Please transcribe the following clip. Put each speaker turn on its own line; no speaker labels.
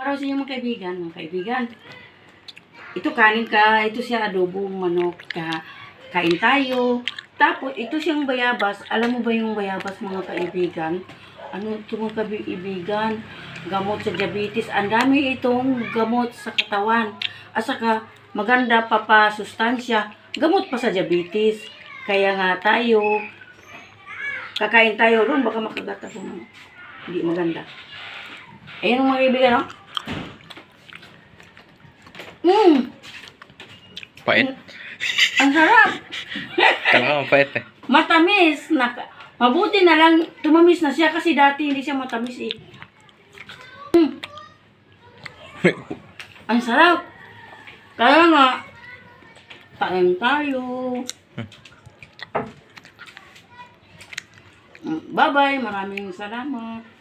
Araw sa inyo mga kaibigan. Ito kanin ka, ito siya adobong manok ka. Kain tayo. Tapos ito siyang bayabas. Alam mo ba yung bayabas mga kaibigan? Ano ito mga kaibigan? Gamot sa diabetes. Ang dami itong gamot sa katawan. At saka maganda pa pa sustansya. Gamot pa sa diabetes. Kaya nga tayo, kakain tayo ron, baka makagat ako ng hindi maganda. Ayan mga kaibigan, no?
Pait.
Ang sarap.
Kala ko pait eh.
Matamis. Mabuti na lang tumamis na siya kasi dati hindi siya matamis eh. Ang sarap. Kaya nga, kain tayo. Bye-bye. Maraming salamat.